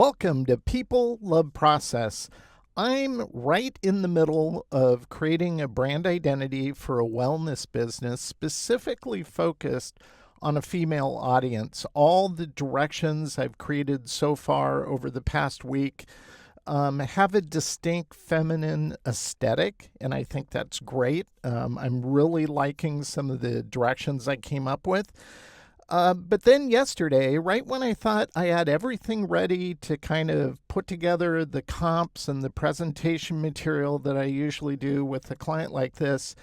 Welcome to People Love Process. I'm right in the middle of creating a brand identity for a wellness business specifically focused on a female audience. All the directions I've created so far over the past week have a distinct feminine aesthetic, and I think that's great. I'm really liking some of the directions I came up with. But then yesterday, right when I thought I had everything ready to kind of put together the comps and the presentation material that I usually do with a client like this,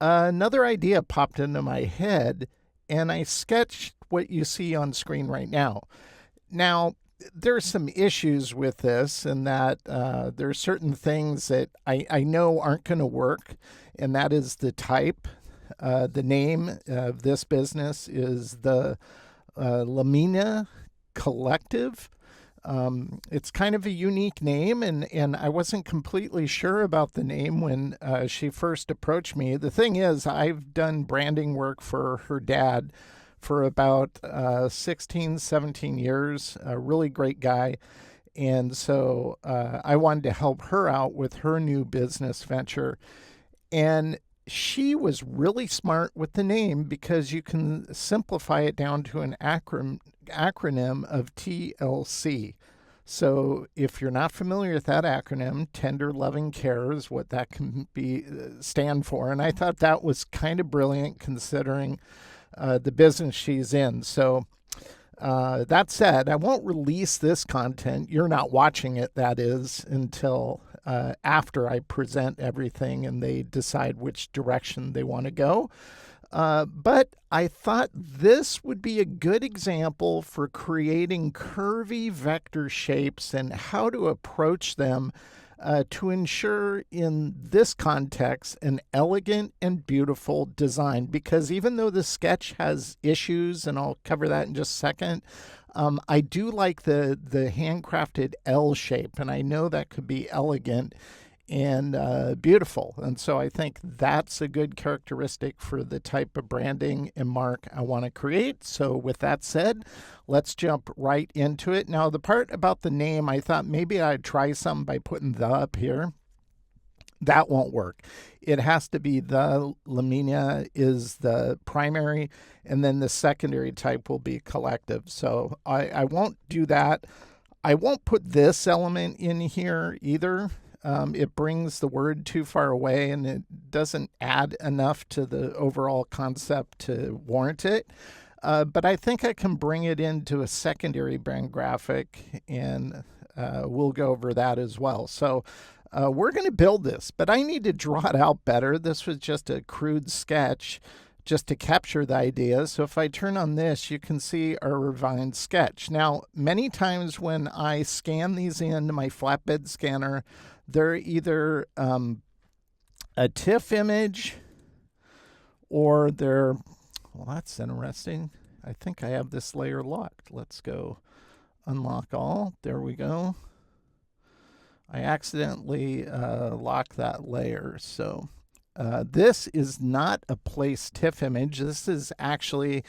another idea popped into my head, and I sketched what you see on screen right now. Now, there's some issues with this in that there are certain things that I know aren't going to work, and that is the type. The name of this business is the Lamina Collective. It's kind of a unique name, and I wasn't completely sure about the name when she first approached me. The thing is, I've done branding work for her dad for about 16, 17 years, a really great guy. And so I wanted to help her out with her new business venture. And she was really smart with the name because you can simplify it down to an acronym of TLC. So if you're not familiar with that acronym, Tender Loving Care is what that can be stand for. And I thought that was kind of brilliant considering the business she's in. So that said, I won't release this content. You're not watching it, that is, until after I present everything and they decide which direction they want to go. But I thought this would be a good example for creating curvy vector shapes and how to approach them to ensure in this context an elegant and beautiful design. Because even though the sketch has issues, and I'll cover that in just a second, I do like the handcrafted L shape, and I know that could be elegant and beautiful. And so I think that's a good characteristic for the type of branding and mark I want to create. So with that said, let's jump right into it. Now, the part about the name, I thought maybe I'd try some by putting the up here. That won't work. It has to be the Lamina is the primary, and then the secondary type will be collective. So I won't do that. I won't put this element in here either. It brings the word too far away, and it doesn't add enough to the overall concept to warrant it. But I think I can bring it into a secondary brand graphic, and we'll go over that as well. So we're going to build this, but I need to draw it out better. This was just a crude sketch just to capture the idea. So if I turn on this, you can see our refined sketch. Now, many times when I scan these into my flatbed scanner, they're either a TIFF image or they're, well, that's interesting. I think I have this layer locked. Let's go unlock all. There we go. I accidentally locked that layer. So this is not a place TIFF image. This is actually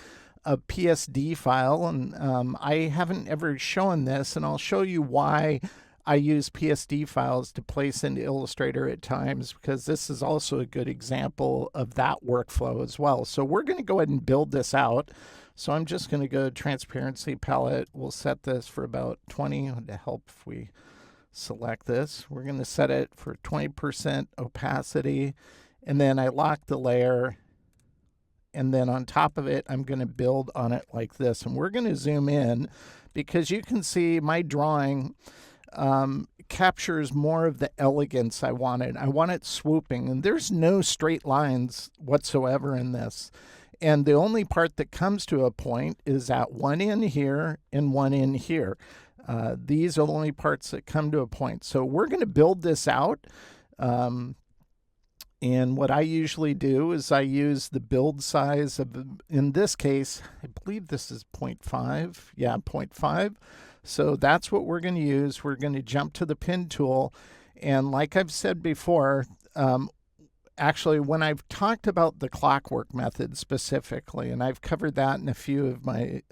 a PSD file, and I haven't ever shown this, and I'll show you why I use PSD files to place into Illustrator at times, because this is also a good example of that workflow as well. So we're going to go ahead and build this out. So I'm just going to go to Transparency Palette. We'll set this for about 20 to help if we select this. We're going to set it for 20% opacity, and then I lock the layer, and then on top of it, I'm going to build on it like this. And we're going to zoom in because you can see my drawing captures more of the elegance I wanted. I want it swooping, and there's no straight lines whatsoever in this. And the only part that comes to a point is at one end here and one end here. These are the only parts that come to a point. So we're going to build this out. And what I usually do is I use the build size of, in this case, I believe this is 0.5. Yeah, 0.5. So that's what we're going to use. We're going to jump to the pen tool. And like I've said before, actually, when I've talked about the clockwork method specifically, and I've covered that in a few of my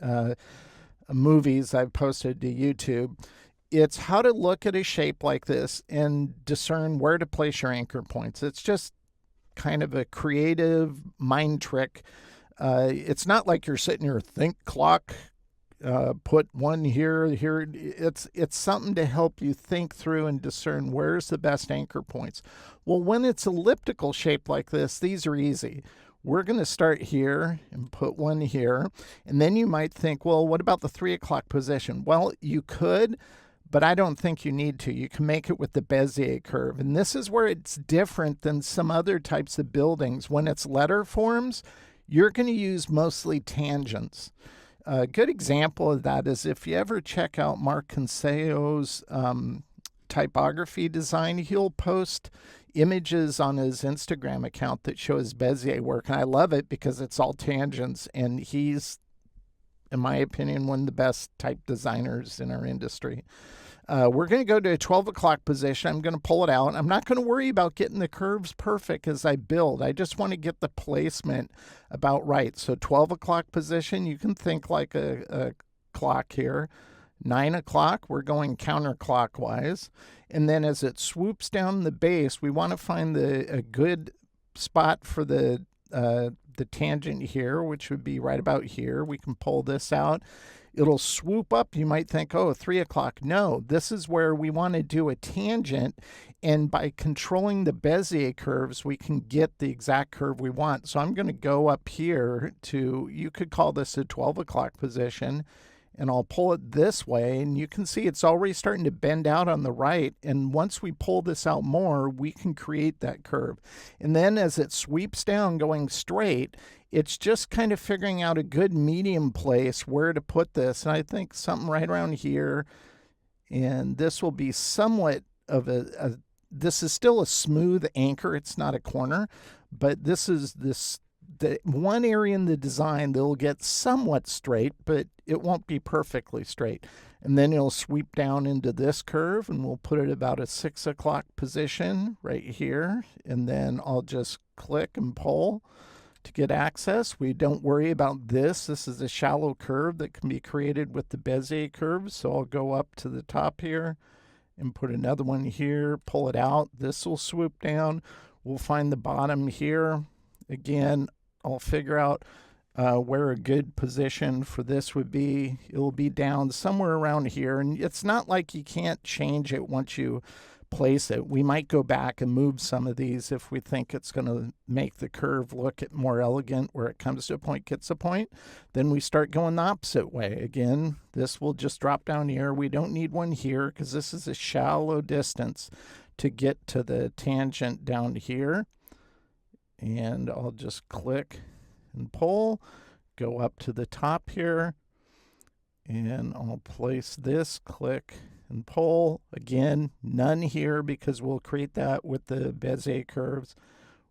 movies I've posted to YouTube, it's how to look at a shape like this and discern where to place your anchor points. It's just kind of a creative mind trick. It's not like you're sitting here, think clock, put one here. It's something to help you think through and discern where's the best anchor points. Well, when it's elliptical shape like this, these are easy. We're going to start here and put one here. And then you might think, well, what about the 3 o'clock position? Well, you could, but I don't think you need to. You can make it with the Bézier curve. And this is where it's different than some other types of buildings. When it's letter forms, you're going to use mostly tangents. A good example of that is if you ever check out Mark Conseo's typography design, he'll post images on his Instagram account that shows Bézier work. And I love it because it's all tangents. And he's, in my opinion, one of the best type designers in our industry. We're going to go to a 12 o'clock position. I'm going to pull it out. I'm not going to worry about getting the curves perfect as I build. I just want to get the placement about right. So 12 o'clock position, you can think like a clock here. 9 o'clock, we're going counterclockwise. And then as it swoops down the base, we want to find a good spot for the tangent here, which would be right about here. We can pull this out. It'll swoop up. You might think, oh, 3 o'clock. No, this is where we want to do a tangent. And by controlling the Bézier curves, we can get the exact curve we want. So I'm going to go up here to, you could call this a 12 o'clock position. And I'll pull it this way, and you can see it's already starting to bend out on the right. And once we pull this out more, we can create that curve. And then as it sweeps down going straight, it's just kind of figuring out a good medium place where to put this. And I think something right around here, and this will be somewhat of this is still a smooth anchor. It's not a corner, but this is the one area in the design that'll get somewhat straight, but it won't be perfectly straight. And then it'll sweep down into this curve, and we'll put it about a 6 o'clock position right here. And then I'll just click and pull to get access. We don't worry about this. This is a shallow curve that can be created with the Bézier curve. So I'll go up to the top here and put another one here, pull it out. This will swoop down. We'll find the bottom here. Again, I'll figure out where a good position for this would be. It'll be down somewhere around here. And it's not like you can't change it once you place it. We might go back and move some of these if we think it's going to make the curve look more elegant where it comes to a point, gets a point. Then we start going the opposite way. Again, this will just drop down here. We don't need one here because this is a shallow distance to get to the tangent down here. And I'll just click and pull, go up to the top here, and I'll place this, click and pull. Again, none here because we'll create that with the Bézier curves.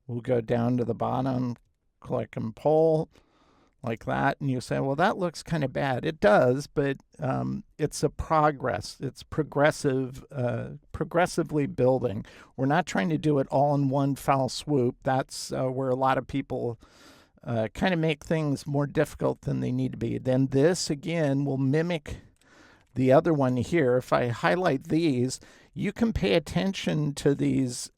We'll go down to the bottom, click and pull like that. And you say, well, that looks kind of bad. It does, but it's a progress. It's progressive, progressively building. We're not trying to do it all in one foul swoop. That's where a lot of people kind of make things more difficult than they need to be. Then this, again, will mimic the other one here. If I highlight these, you can pay attention to these,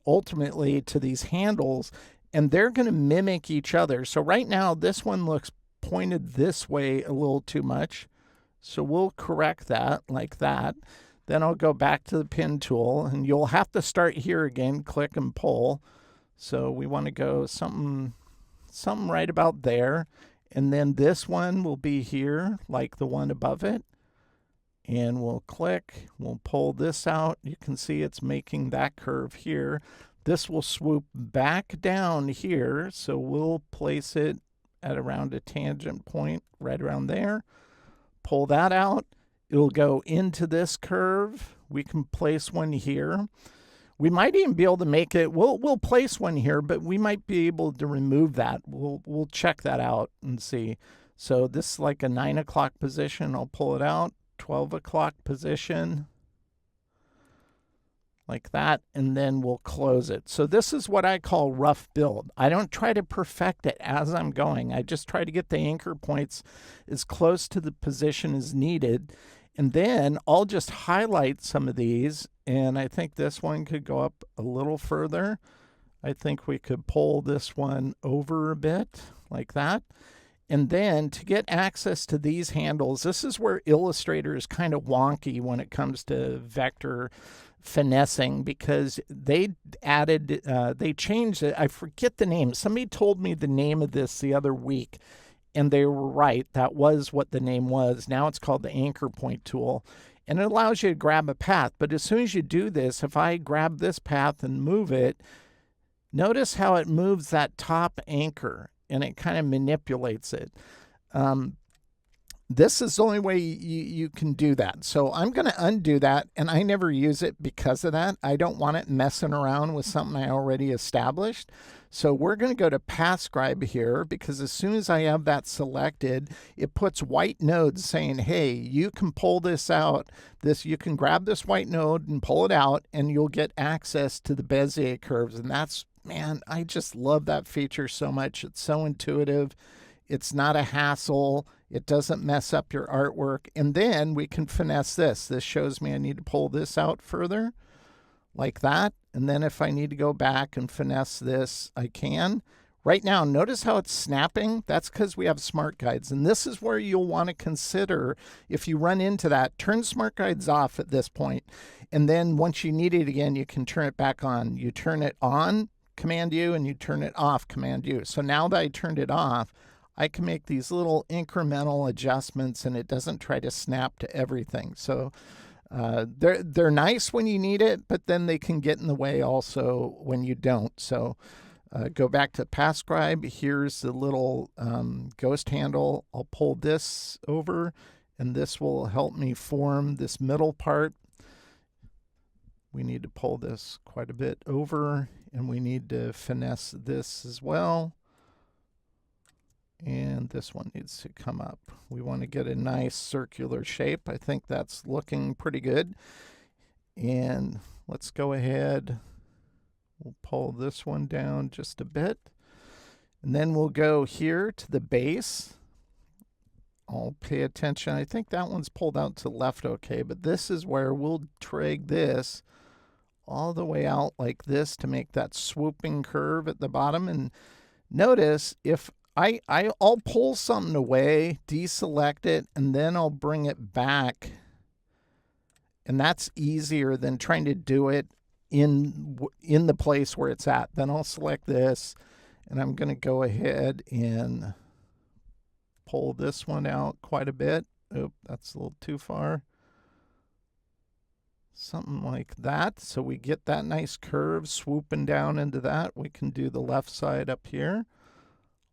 ultimately to these handles, and they're going to mimic each other. So right now, this one looks pointed this way a little too much. So we'll correct that like that. Then I'll go back to the pen tool, and you'll have to start here again, click and pull. So we want to go something right about there. And then this one will be here, like the one above it. And we'll click, we'll pull this out. You can see it's making that curve here. This will swoop back down here, so we'll place it at around a tangent point right around there. Pull that out. It'll go into this curve. We can place one here. We might even be able to make it, we'll place one here, but we might be able to remove that. We'll check that out and see. So this is like a 9 o'clock position. I'll pull it out. 12 o'clock position. Like that, and then we'll close it. So this is what I call rough build. I don't try to perfect it as I'm going. I just try to get the anchor points as close to the position as needed. And then I'll just highlight some of these, and I think this one could go up a little further. I think we could pull this one over a bit like that. And then to get access to these handles, this is where Illustrator is kind of wonky when it comes to vector finessing, because they added, they changed it. I forget the name. Somebody told me the name of this the other week, and they were right. That was what the name was. Now it's called the anchor point tool, and it allows you to grab a path. But as soon as you do this, if I grab this path and move it, notice how it moves that top anchor, and it kind of manipulates it. This is the only way you can do that. So I'm going to undo that, and I never use it because of that. I don't want it messing around with something I already established. So we're going to go to Path Scribe here, because as soon as I have that selected, it puts white nodes saying, hey, you can pull this out. You can grab this white node and pull it out, and you'll get access to the Bézier curves. And that's, man, I just love that feature so much. It's so intuitive. It's not a hassle. It doesn't mess up your artwork. And then we can finesse this. This shows me I need to pull this out further like that. And then if I need to go back and finesse this, I can. Right now, notice how it's snapping? That's because we have smart guides. And this is where you'll want to consider, if you run into that, turn smart guides off at this point. And then once you need it again, you can turn it back on. You turn it on, Command U, and you turn it off, Command U. So now that I turned it off, I can make these little incremental adjustments, and it doesn't try to snap to everything. So they're nice when you need it, but then they can get in the way also when you don't. So go back to Path Scribe. Here's the little ghost handle. I'll pull this over, and this will help me form this middle part. We need to pull this quite a bit over, and we need to finesse this as well. And this one needs to come up. We want to get a nice circular shape. I think that's looking pretty good. And let's go ahead. We'll pull this one down just a bit. And then we'll go here to the base. I'll pay attention. I think that one's pulled out to the left okay, but this is where we'll drag this all the way out like this to make that swooping curve at the bottom. And notice if I'll pull something away, deselect it, and then I'll bring it back. And that's easier than trying to do it in the place where it's at. Then I'll select this, and I'm going to go ahead and pull this one out quite a bit. Oop, that's a little too far. Something like that. So we get that nice curve swooping down into that. We can do the left side up here.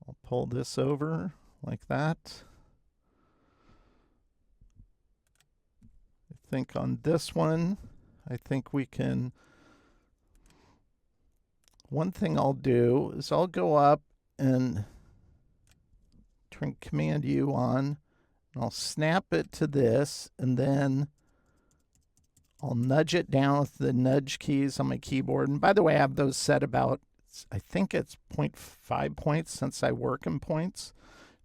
I'll pull this over like that. I think on this one, I think we can, one thing I'll do is I'll go up and turn Command U on, and I'll snap it to this, and then I'll nudge it down with the nudge keys on my keyboard. And by the way, I have those set about, I think it's 0.5 points since I work in points.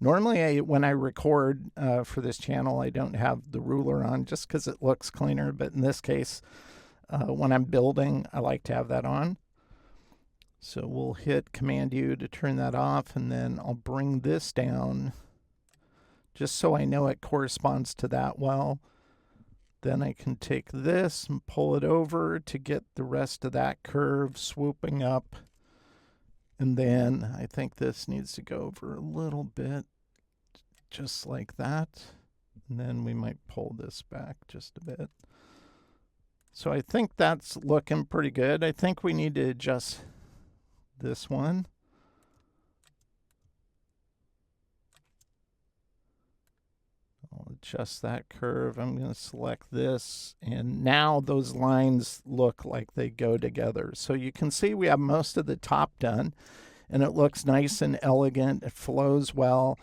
Normally, when I record for this channel, I don't have the ruler on just because it looks cleaner. But in this case, when I'm building, I like to have that on. So we'll hit Command U to turn that off, and then I'll bring this down just so I know it corresponds to that well. Then I can take this and pull it over to get the rest of that curve swooping up. And then I think this needs to go over a little bit, just like that. And then we might pull this back just a bit. So I think that's looking pretty good. I think we need to adjust this one. I'll adjust that curve. I'm going to select this, and now those lines look like they go together. So you can see we have most of the top done, and it looks nice and elegant. It flows well.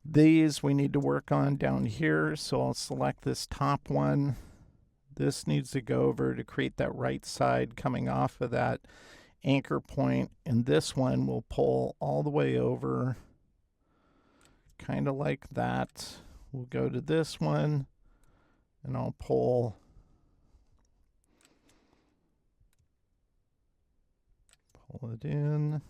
These we need to work on down here, so I'll select this top one. This needs to go over to create that right side coming off of that anchor point, and this one will pull all the way over, kind of like that. We'll go to this one, and I'll pull it in.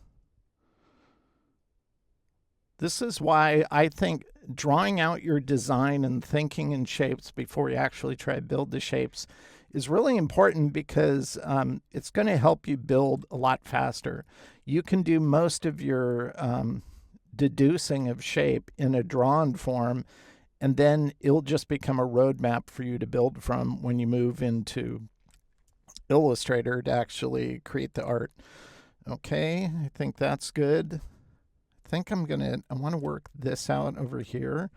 This is why I think drawing out your design and thinking in shapes before you actually try to build the shapes is really important, because it's going to help you build a lot faster. You can do most of your deducing of shape in a drawn form, and then it'll just become a roadmap for you to build from when you move into Illustrator to actually create the art. Okay, I think that's good. I think I want to work this out over here.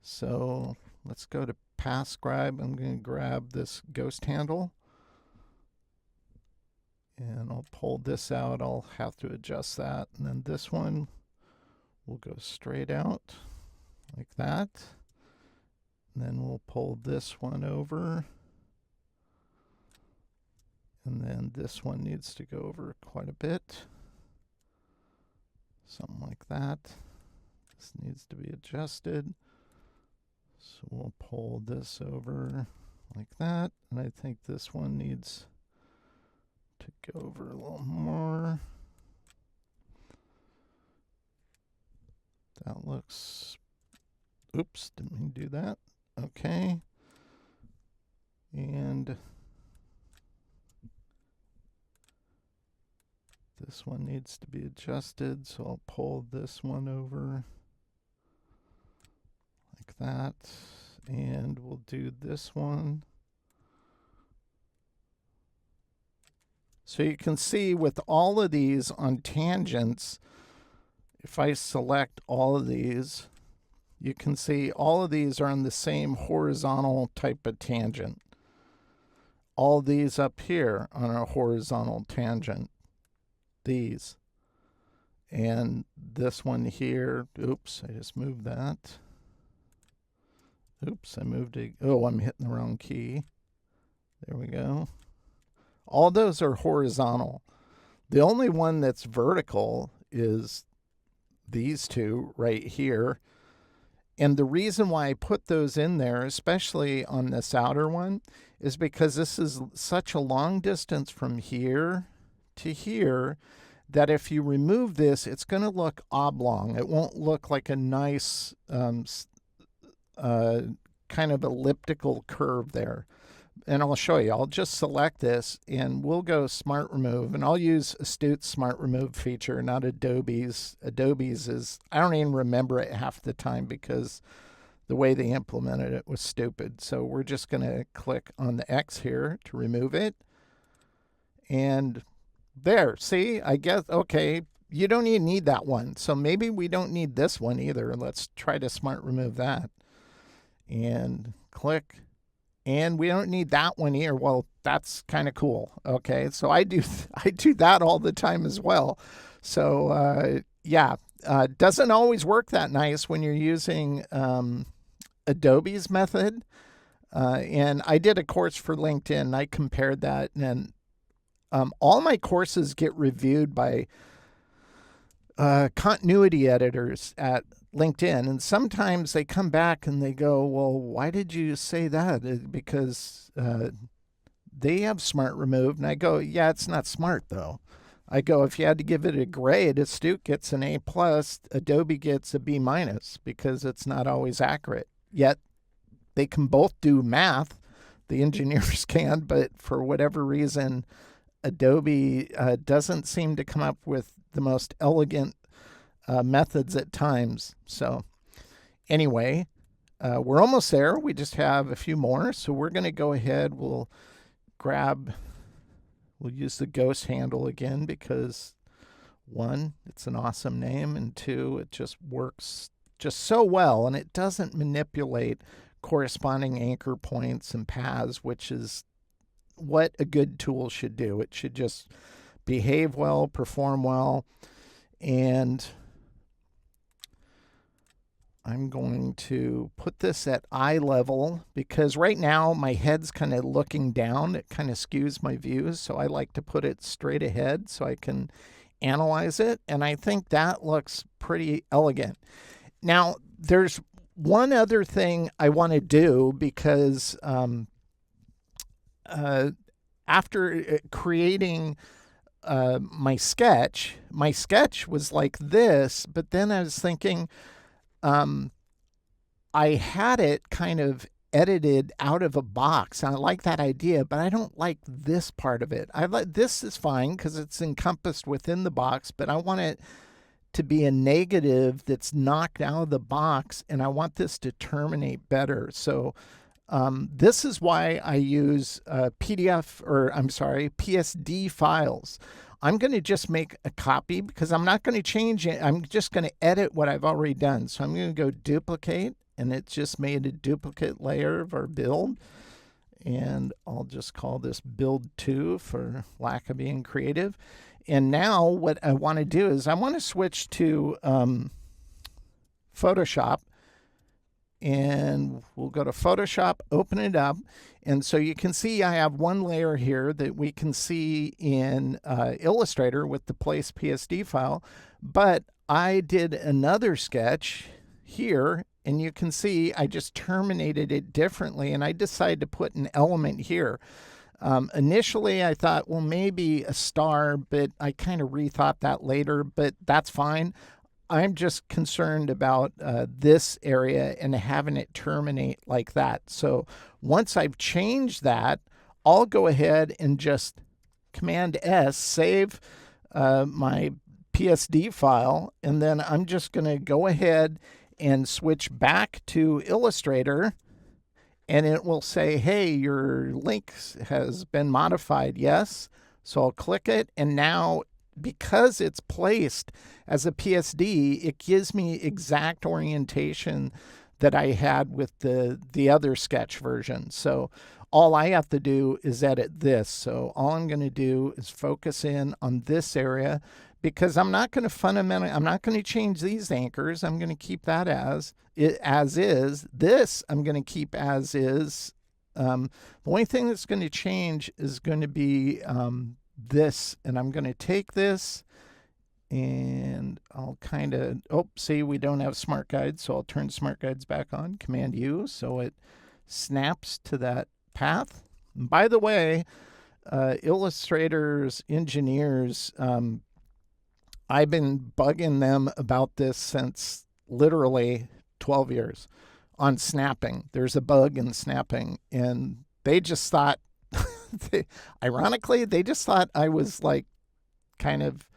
So let's go to Path Scribe. I'm going to grab this ghost handle, and I'll pull this out. I'll have to adjust that. And then this one will go straight out like that. And then we'll pull this one over. And then this one needs to go over quite a bit. Something like that. This needs to be adjusted. So we'll pull this over like that. And I think this one needs to go over a little more. That looks, oops, didn't mean to do that. Okay. And this one needs to be adjusted, so I'll pull this one over like that. And we'll do this one. So you can see with all of these on tangents, if I select all of these, you can see all of these are on the same horizontal type of tangent. All these up here on a horizontal tangent. These. And this one here, oops, I just moved that. Oops, I moved it. Oh, I'm hitting the wrong key. There we go. All those are horizontal. The only one that's vertical is these two right here. And the reason why I put those in there, especially on this outer one, is because this is such a long distance from here to here that if you remove this, it's going to look oblong. It won't look like a nice kind of elliptical curve there. And I'll show you. I'll just select this and we'll go Smart Remove. And I'll use Astute's Smart Remove feature, not Adobe's. Adobe's is, I don't even remember it half the time because the way they implemented it was stupid. So we're just going to click on the X here to remove it. And there, see, I guess, okay, you don't even need that one. So maybe we don't need this one either. Let's try to Smart Remove that. And click. And we don't need that one here. Well, that's kind of cool. Okay, so I do that all the time as well. So yeah, doesn't always work that nice when you're using Adobe's method. And I did a course for LinkedIn. And I compared that, and all my courses get reviewed by continuity editors at LinkedIn, and sometimes they come back and they go, well, why did you say that? Because they have Smart Remove. And I go, yeah, it's not smart though. I go, if you had to give it a grade, Astute gets an A+, Adobe gets a B-, because it's not always accurate. Yet they can both do math, the engineers can, but for whatever reason, Adobe doesn't seem to come up with the most elegant methods at times. So anyway, we're almost there. We just have a few more. So we're going to go ahead. We'll use the ghost handle again because one, it's an awesome name, and two, it just works just so well, and it doesn't manipulate corresponding anchor points and paths, which is what a good tool should do. It should just behave well, perform well, and I'm going to put this at eye level because right now my head's kind of looking down. It kind of skews my views, so I like to put it straight ahead so I can analyze it, and I think that looks pretty elegant. Now, there's one other thing I want to do, because after creating my sketch was like this, but then I was thinking, I had it kind of edited out of a box. And I like that idea, but I don't like this part of it. I like this is fine because it's encompassed within the box, but I want it to be a negative that's knocked out of the box, and I want this to terminate better. So this is why I use PSD files. I'm going to just make a copy because I'm not going to change it. I'm just going to edit what I've already done. So I'm going to go duplicate, and it just made a duplicate layer of our build. And I'll just call this build 2 for lack of being creative. And now what I want to do is I want to switch to Photoshop. And we'll go to Photoshop, open it up. And so you can see I have one layer here that we can see in Illustrator with the place PSD file. But I did another sketch here, and you can see I just terminated it differently, and I decided to put an element here. Initially, I thought, well, maybe a star, but I kind of rethought that later, but that's fine. I'm just concerned about this area and having it terminate like that. So once I've changed that, I'll go ahead and just Command S, save my PSD file, and then I'm just going to go ahead and switch back to Illustrator, and it will say, hey, your link has been modified. Yes. So I'll click it, and now because it's placed as a PSD, it gives me exact orientation that I had with the other sketch version. So all I have to do is edit this. So all I'm going to do is focus in on this area, because I'm not going to change these anchors. I'm going to keep that as is. This I'm going to keep as is. The only thing that's going to change is going to be this, and I'm going to take this, and I'll kind of, see, we don't have Smart Guides, so I'll turn Smart Guides back on, Command U, so it snaps to that path. And by the way, Illustrator's engineers, I've been bugging them about this since literally 12 years on snapping. There's a bug in snapping, and they just thought, ironically, they just thought I was like kind of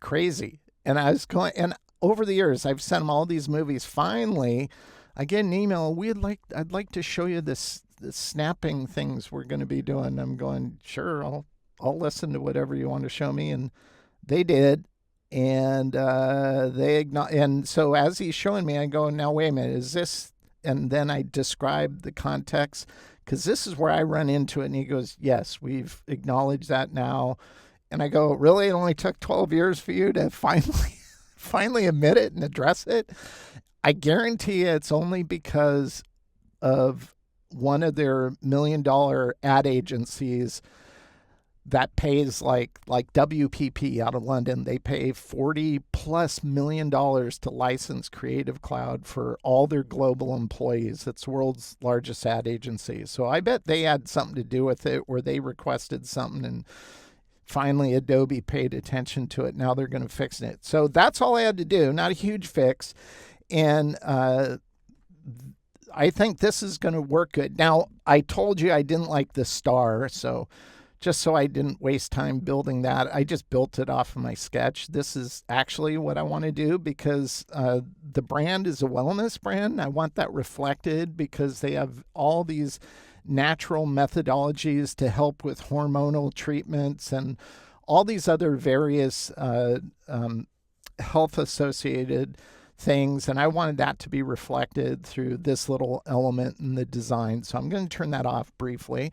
crazy. And I was going, and over the years, I've sent them all these movies. Finally, I get an email. I'd like to show you this snapping things we're going to be doing. I'm going, sure, I'll listen to whatever you want to show me. And they did. And and so as he's showing me, I go, now wait a minute, is this? And then I describe the context, because this is where I run into it. And he goes, yes, we've acknowledged that now. And I go, really? It only took 12 years for you to finally admit it and address it? I guarantee you it's only because of one of their $1 million ad agencies that pays like WPP out of London. They pay $40+ million to license Creative Cloud for all their global employees. It's the world's largest ad agency. So I bet they had something to do with it, where they requested something and finally Adobe paid attention to it. Now they're going to fix it. So that's all I had to do. Not a huge fix. And I think this is going to work good. Now, I told you I didn't like the star, so just so I didn't waste time building that, I just built it off of my sketch. This is actually what I want to do, because the brand is a wellness brand. I want that reflected because they have all these natural methodologies to help with hormonal treatments and all these other various health-associated things, and I wanted that to be reflected through this little element in the design. So I'm going to turn that off briefly.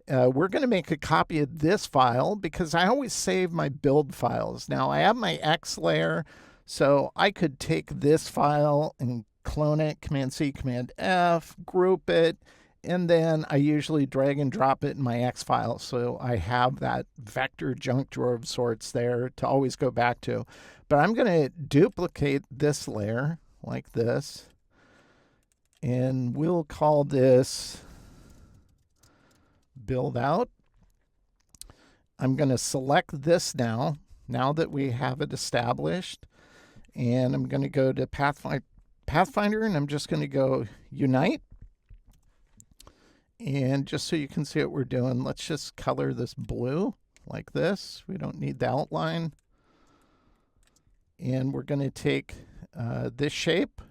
We're going to make a copy of this file because I always save my build files. Now I have my X layer, so I could take this file and clone it, Command C, Command F, group it, and then I usually drag and drop it in my X file. So I have that vector junk drawer of sorts there to always go back to. But I'm going to duplicate this layer like this. And we'll call this build out. I'm going to select this now that we have it established. And I'm going to go to Pathfinder, and I'm just going to go Unite. And just so you can see what we're doing, let's just color this blue like this. We don't need the outline. And we're going to take this shape,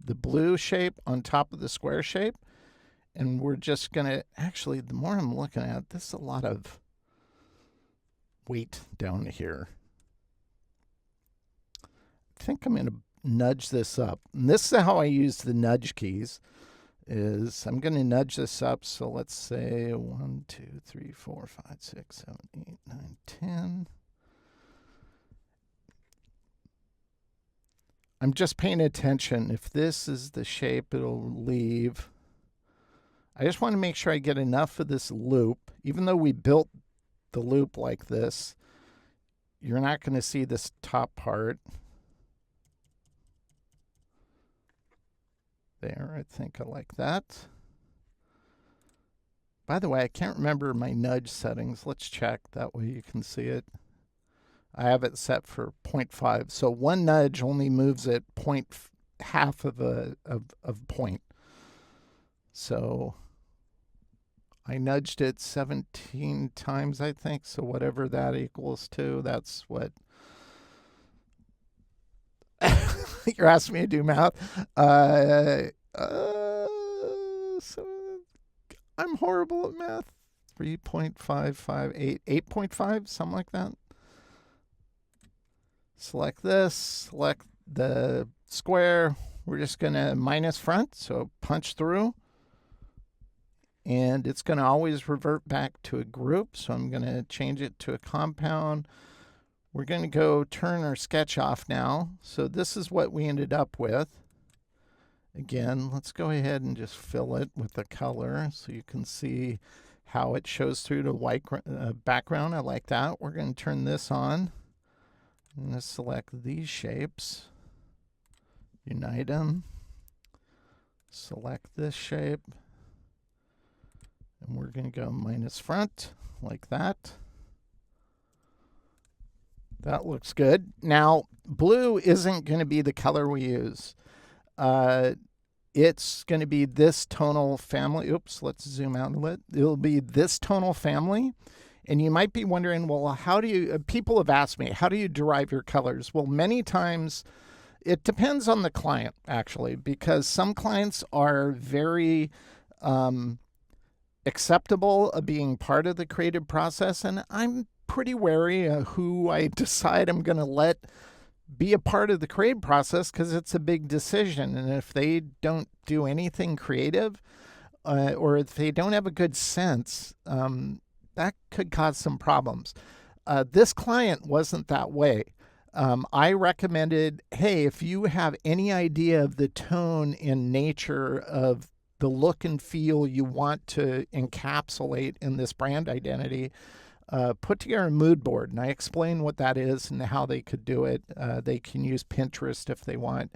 the blue shape on top of the square shape. And we're just going to, actually, the more I'm looking at it, this is a lot of weight down here. I think I'm going to nudge this up. And this is how I use the nudge keys. Is I'm going to nudge this up. So let's say 1, 2, 3, 4, 5, 6, 7, 8, 9, 10. I'm just paying attention. If this is the shape, it'll leave. I just want to make sure I get enough of this loop. Even though we built the loop like this, you're not going to see this top part. There, I think I like that. By the way, I can't remember my nudge settings. Let's check. That way you can see it. I have it set for 0.5. So one nudge only moves it half of a point. So I nudged it 17 times, I think. So whatever that equals to, that's what. You're asking me to do math. So I'm horrible at math. 3.558, 8.5, something like that. Select this, select the square. We're just going to minus front, so punch through. And it's going to always revert back to a group, so I'm going to change it to a compound. We're going to go turn our sketch off now. So this is what we ended up with. Again, let's go ahead and just fill it with the color so you can see how it shows through the white background. I like that. We're going to turn this on. I'm going to select these shapes, unite them, select this shape, and we're going to go minus front like that. That looks good. Now, blue isn't going to be the color we use. It's going to be this tonal family. Oops, let's zoom out a bit. It'll be this tonal family. And you might be wondering, well, how do you, people have asked me, how do you derive your colors? Well, many times it depends on the client, actually, because some clients are very acceptable of being part of the creative process. And I'm pretty wary of who I decide I'm going to let be a part of the creative process because it's a big decision. And if they don't do anything creative or if they don't have a good sense, that could cause some problems. This client wasn't that way. I recommended, hey, if you have any idea of the tone and nature of the look and feel you want to encapsulate in this brand identity, put together a mood board. And I explain what that is and how they could do it. They can use Pinterest if they want.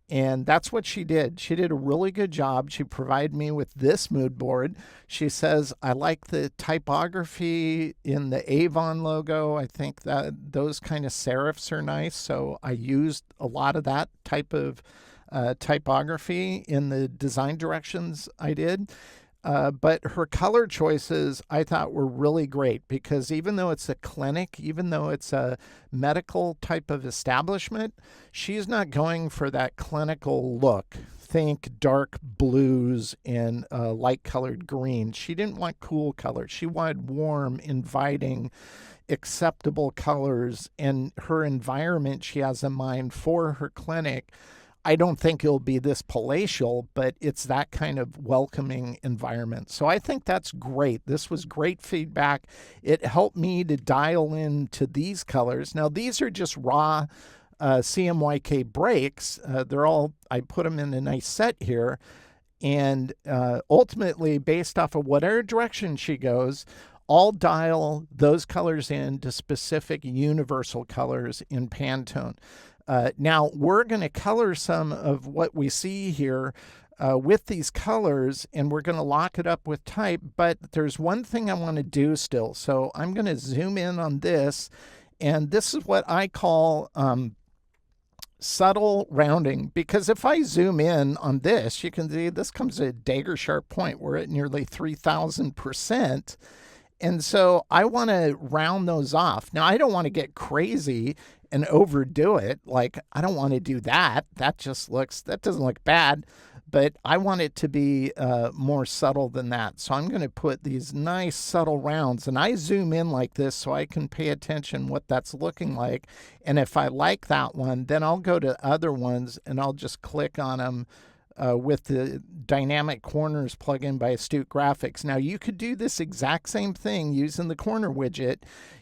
And that's what she did. She did a really good job. She provided me with this mood board. She says, I like the typography in the Avon logo. I think that those kind of serifs are nice. So I used a lot of that type of typography in the design directions I did. But her color choices I thought were really great because even though it's a clinic, even though it's a medical type of establishment, she's not going for that clinical look. Think dark blues and light colored green. She didn't want cool colors. She wanted warm, inviting, acceptable colors. And her environment she has in mind for her clinic, I don't think it'll be this palatial, but it's that kind of welcoming environment. So I think that's great. This was great feedback. It helped me to dial into these colors. Now, these are just raw CMYK breaks. They're all, I put them in a nice set here. And ultimately, based off of whatever direction she goes, I'll dial those colors in to specific universal colors in Pantone. Now, we're going to color some of what we see here with these colors, and we're going to lock it up with type. But there's one thing I want to do still. So I'm going to zoom in on this, and this is what I call subtle rounding, because if I zoom in on this, you can see this comes at a dagger sharp point. We're at nearly 3,000%. And so I want to round those off. Now, I don't want to get crazy and overdo it. Like, I don't want to do that. That doesn't look bad. But I want it to be more subtle than that. So I'm going to put these nice subtle rounds, and I zoom in like this so I can pay attention what that's looking like. And if I like that one, then I'll go to other ones and I'll just click on them with the dynamic corners plugin by Astute Graphics. Now, you could do this exact same thing using the corner widget.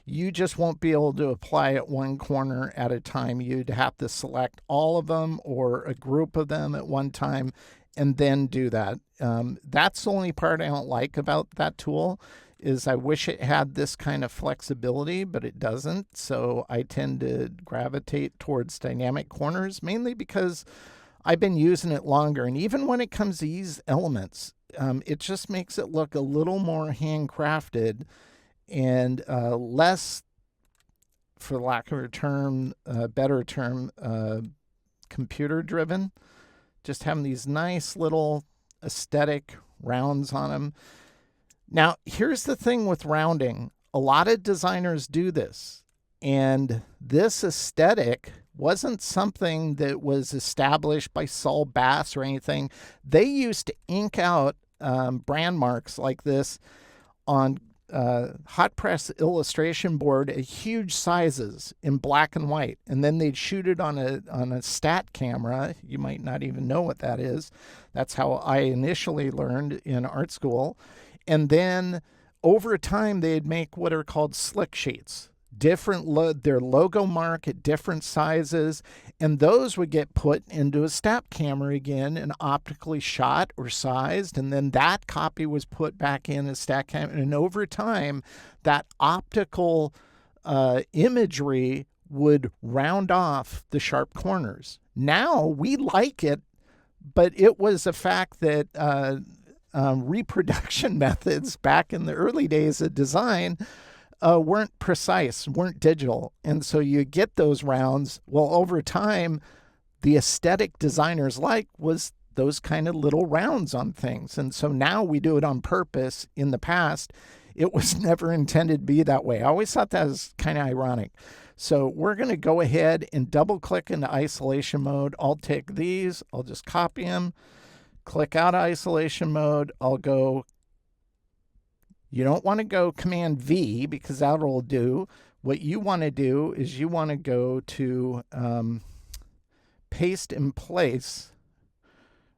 You just won't be able to apply it one corner at a time. You'd have to select all of them or a group of them at one time and then do that. That's the only part I don't like about that tool, is I wish it had this kind of flexibility, but it doesn't. So I tend to gravitate towards dynamic corners, mainly because I've been using it longer. And even when it comes to these elements, it just makes it look a little more handcrafted and less, for lack of a term, better term, computer driven. Just having these nice little aesthetic rounds on them. Now, here's the thing with rounding. A lot of designers do this, and this aesthetic wasn't something that was established by Saul Bass or anything. They used to ink out brand marks like this on hot press illustration board at huge sizes in black and white, and then they'd shoot it on a stat camera. You might not even know what that is. That's how I initially learned in art school. And then over time, they'd make what are called slick sheets. Their logo mark at different sizes, and those would get put into a stat camera again and optically shot or sized, and then that copy was put back in a stat camera, and over time that optical imagery would round off the sharp corners. Now we like it, but it was a fact that reproduction methods back in the early days of design weren't precise, weren't digital. And so you get those rounds. Well, over time, the aesthetic designers was those kind of little rounds on things. And so now we do it on purpose. In the past, it was never intended to be that way. I always thought that was kind of ironic. So we're going to go ahead and double click into isolation mode. I'll take these, I'll just copy them, click out of isolation mode. I'll go. You don't want to go Command V, because that'll do. What you want to do is you want to go to paste in place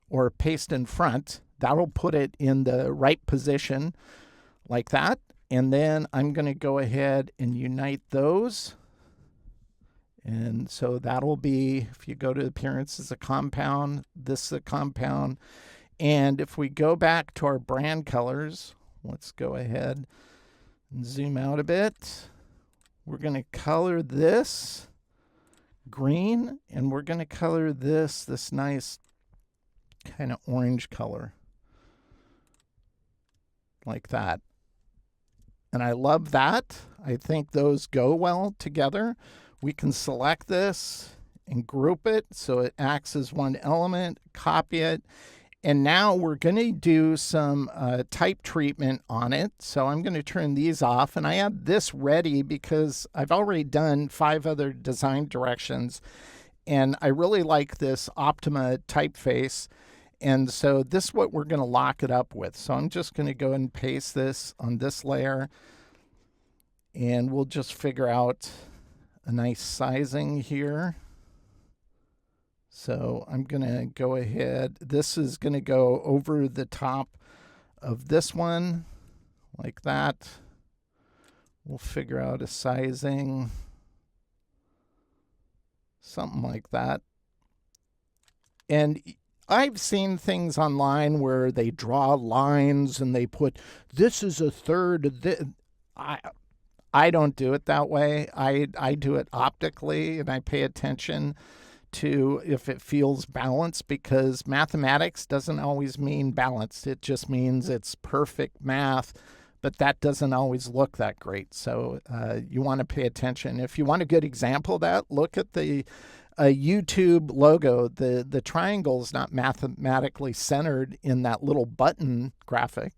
or paste in front. That'll put it in the right position like that. And then I'm going to go ahead and unite those. And so that'll be, if you go to appearance as a compound, this is a compound. And if we go back to our brand colors, let's go ahead and zoom out a bit. We're going to color this green, and we're going to color this nice kind of orange color like that. And I love that. I think those go well together. We can select this and group it so it acts as one element, copy it. And now we're going to do some type treatment on it. So I'm going to turn these off. And I have this ready because I've already done 5 other design directions. And I really like this Optima typeface. And so this is what we're going to lock it up with. So I'm just going to go and paste this on this layer. And we'll just figure out a nice sizing here. So I'm going to go ahead. This is going to go over the top of this one like that. We'll figure out a sizing, something like that. And I've seen things online where they draw lines and they put, this is a third of this. I don't do it that way. I do it optically, and I pay attention to if it feels balanced, because mathematics doesn't always mean balanced. It just means it's perfect math, but that doesn't always look that great. So you want to pay attention. If you want a good example of that, look at the YouTube logo. The triangle is not mathematically centered in that little button graphic.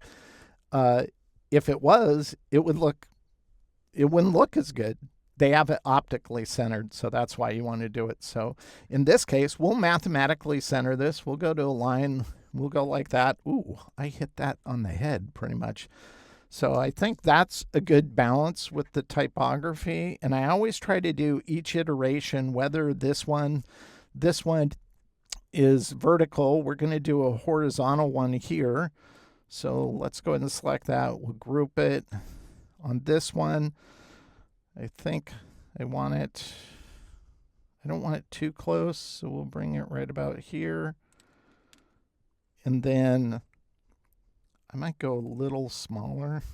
If it was, it wouldn't look as good. They have it optically centered, so that's why you want to do it. So in this case, we'll mathematically center this. We'll go to a line. We'll go like that. Ooh, I hit that on the head pretty much. So I think that's a good balance with the typography. And I always try to do each iteration, whether this one is vertical. We're going to do a horizontal one here. So let's go ahead and select that. We'll group it. On this one, I think I don't want it too close, so we'll bring it right about here. And then I might go a little smaller.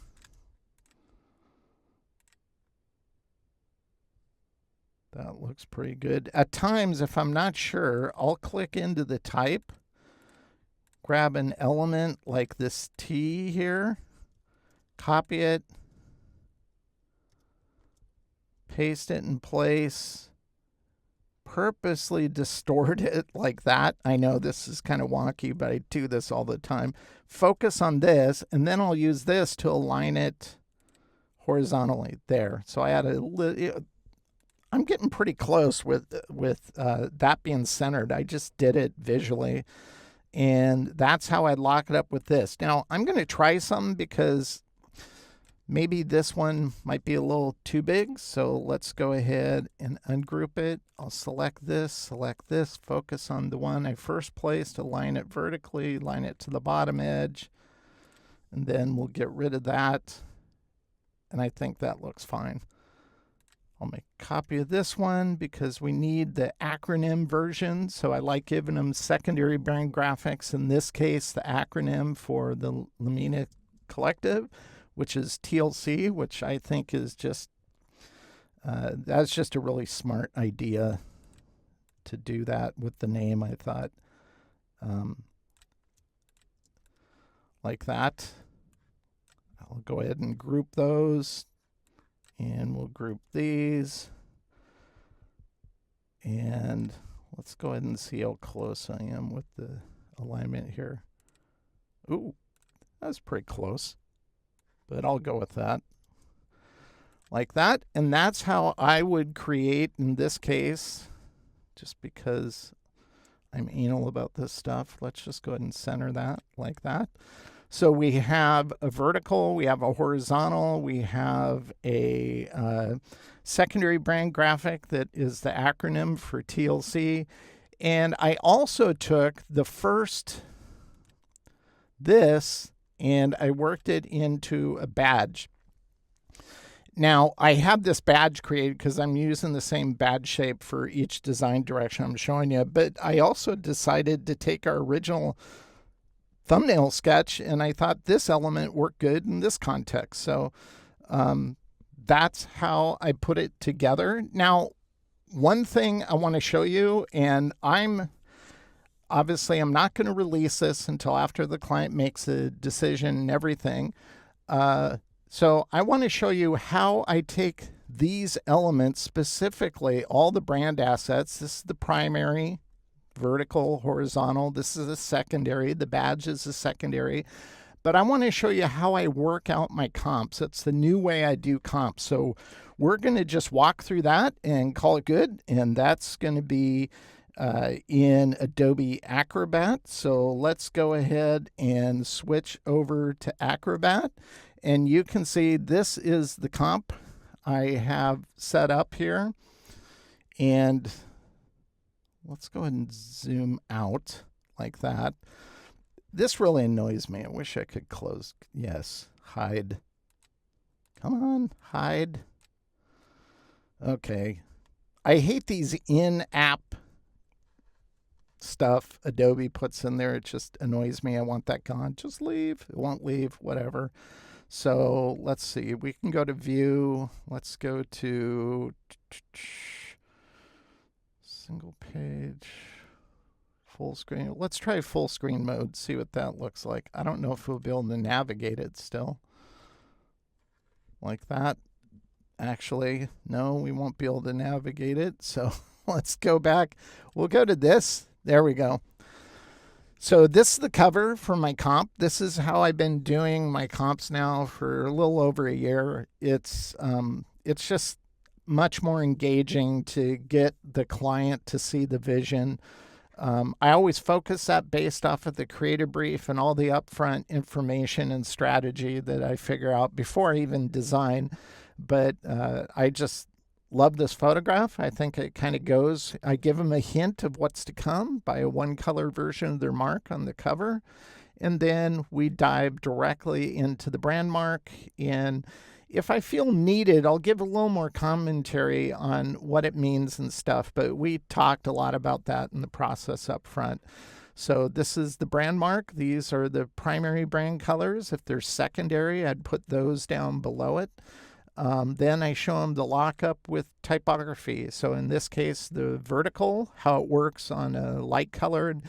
That looks pretty good. At times, if I'm not sure, I'll click into the type, grab an element like this T here, copy it, paste it in place, purposely distort it like that. I know this is kind of wonky, but I do this all the time. Focus on this, and then I'll use this to align it horizontally there. So I had I'm getting pretty close with that being centered. I just did it visually, and that's how I lock it up with this. Now I'm going to try some because maybe this one might be a little too big, so let's go ahead and ungroup it. I'll select this, focus on the one I first placed, align it vertically, line it to the bottom edge, and then we'll get rid of that. And I think that looks fine. I'll make a copy of this one because we need the acronym version, so I like giving them secondary brand graphics. In this case, the acronym for the Lamina Collective, which is TLC, which I think is just, that's just a really smart idea to do that with the name, I thought. Like that. I'll go ahead and group those, and we'll group these. And let's go ahead and see how close I am with the alignment here. Ooh, that's pretty close. But I'll go with that. Like that. And that's how I would create, in this case, just because I'm anal about this stuff. Let's just go ahead and center that like that. So we have a vertical, we have a horizontal, we have a secondary brand graphic that is the acronym for TLC. And I also took the first, this, and I worked it into a badge. Now, I have this badge created because I'm using the same badge shape for each design direction I'm showing you, but I also decided to take our original thumbnail sketch, and I thought this element worked good in this context. So that's how I put it together. Now, one thing I want to show you, and obviously I'm not going to release this until after the client makes a decision and everything. So I want to show you how I take these elements, specifically all the brand assets. This is the primary, vertical, horizontal. This is a secondary. The badge is a secondary. But I want to show you how I work out my comps. It's the new way I do comps. So we're going to just walk through that and call it good. And that's going to be in Adobe Acrobat. So let's go ahead and switch over to Acrobat. And you can see this is the comp I have set up here. And let's go ahead and zoom out like that. This really annoys me. I wish I could close. Yes, hide. Come on, hide. Okay. I hate these in-app stuff Adobe puts in there. It just annoys me. I want that gone. Just leave. It won't leave, whatever. So let's see. We can go to view. Let's go to Single page, full screen. Let's try full screen mode, see what that looks like. I don't know if we'll be able to navigate it still. Like that. Actually, no, we won't be able to navigate it. So let's go back. We'll go to this. There we go. So this is the cover for my comp. This is how I've been doing my comps now for a little over a year. It's just much more engaging to get the client to see the vision. I always focus that based off of the creative brief and all the upfront information and strategy that I figure out before I even design. But I just love this photograph. I think it kind of goes, I give them a hint of what's to come by a one-color version of their mark on the cover. And then we dive directly into the brand mark. And if I feel needed, I'll give a little more commentary on what it means and stuff. But we talked a lot about that in the process up front. So this is the brand mark. These are the primary brand colors. If they're secondary, I'd put those down below it. Then I show them the lockup with typography. So in this case, the vertical, how it works on a light colored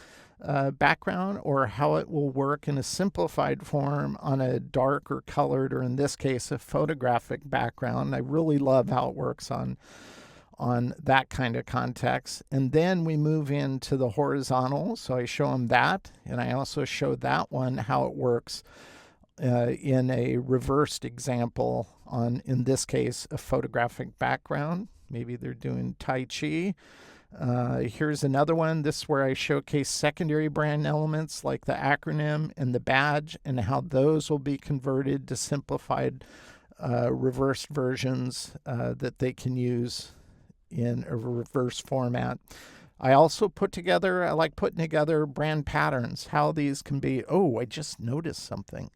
background, or how it will work in a simplified form on a dark or colored, or in this case, a photographic background. I really love how it works on that kind of context. And then we move into the horizontal. So I show them that, and I also show that one, how it works in a reversed example on, in this case, a photographic background. Maybe they're doing Tai Chi. Here's another one. This is where I showcase secondary brand elements like the acronym and the badge, and how those will be converted to simplified reversed versions that they can use in a reverse format. I also I like putting together brand patterns, how these can be. Oh, I just noticed something.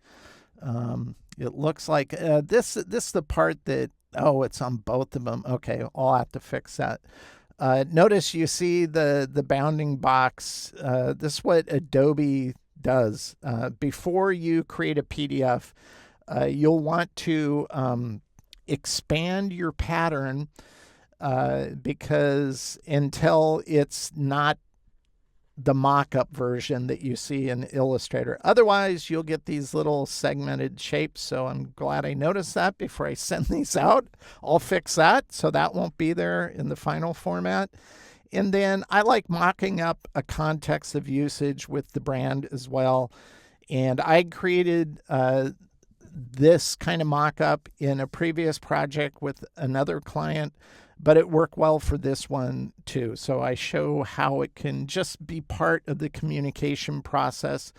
It looks like this is the part that, oh, it's on both of them. Okay, I'll have to fix that. Notice you see the bounding box. This is what Adobe does. Before you create a PDF, you'll want to expand your pattern because until it's not the mock-up version that you see in Illustrator. Otherwise, you'll get these little segmented shapes. So I'm glad I noticed that before I send these out. I'll fix that so that won't be there in the final format. And then I like mocking up a context of usage with the brand as well. And I created this kind of mock-up in a previous project with another client, but it worked well for this one too. So I show how it can just be part of the communication process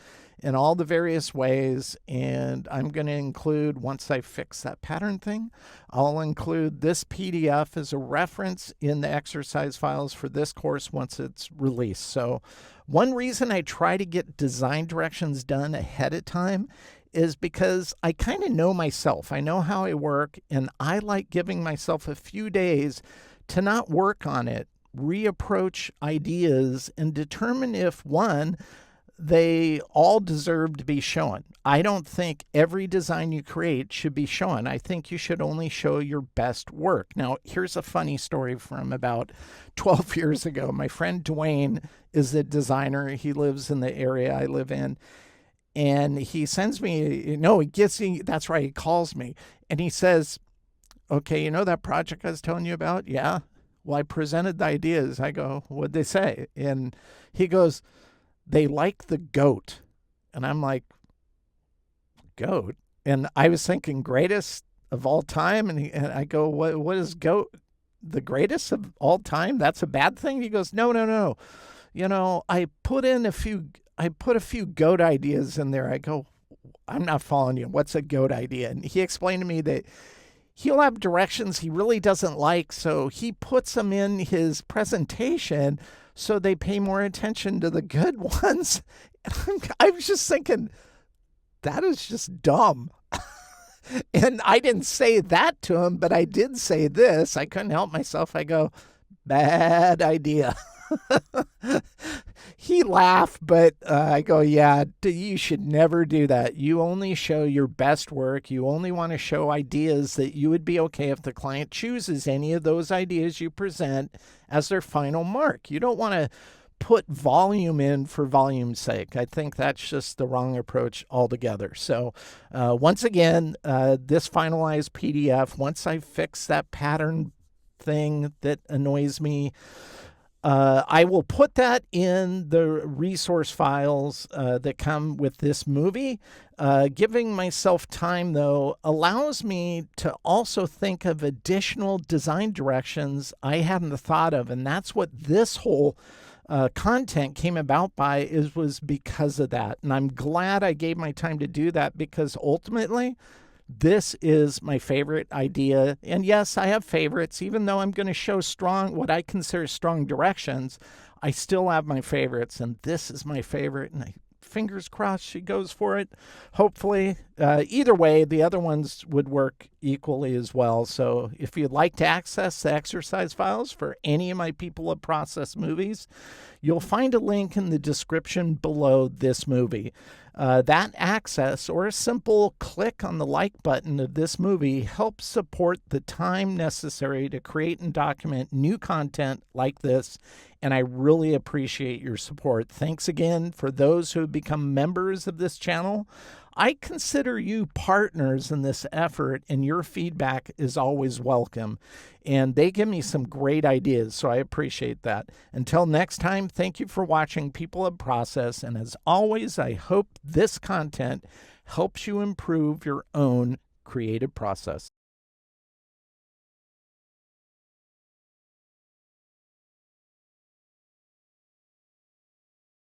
in all the various ways. And I'm going to include, once I fix that pattern thing, I'll include this PDF as a reference in the exercise files for this course once it's released. So one reason I try to get design directions done ahead of time is because I kind of know myself. I know how I work, and I like giving myself a few days to not work on it, reapproach ideas, and determine if, one, they all deserve to be shown. I don't think every design you create should be shown. I think you should only show your best work. Now, here's a funny story from about 12 years ago. My friend Dwayne is a designer. He lives in the area I live in. And he sends me, that's right, he calls me. And he says, okay, you know that project I was telling you about? Yeah. Well, I presented the ideas. I go, what'd they say? And he goes, they like the goat. And I'm like, goat? And I was thinking greatest of all time. And I go, what is goat? The greatest of all time? That's a bad thing? He goes, no. You know, I put a few goat ideas in there. I go, I'm not following you. What's a goat idea? And he explained to me that he'll have directions he really doesn't like, so he puts them in his presentation so they pay more attention to the good ones. And I was just thinking, that is just dumb. And I didn't say that to him, but I did say this. I couldn't help myself. I go, bad idea. He laughed, but I go, yeah, you should never do that. You only show your best work. You only want to show ideas that you would be okay if the client chooses any of those ideas you present as their final mark. You don't want to put volume in for volume's sake. I think that's just the wrong approach altogether. So once again, this finalized PDF, once I fix that pattern thing that annoys me, I will put that in the resource files that come with this movie. Giving myself time, though, allows me to also think of additional design directions I hadn't thought of. And that's what this whole content came about by, was because of that. And I'm glad I gave my time to do that, because ultimately, this is my favorite idea. And yes, I have favorites. Even though I'm going to show what I consider strong directions, I still have my favorites. And this is my favorite. And fingers crossed she goes for it, hopefully. Either way, the other ones would work equally as well. So if you'd like to access the exercise files for any of my People of Process movies, you'll find a link in the description below this movie. That access, or a simple click on the like button of this movie, helps support the time necessary to create and document new content like this, and I really appreciate your support. Thanks again for those who have become members of this channel. I consider you partners in this effort, and your feedback is always welcome. And they give me some great ideas, so I appreciate that. Until next time, thank you for watching People of Process. And as always, I hope this content helps you improve your own creative process.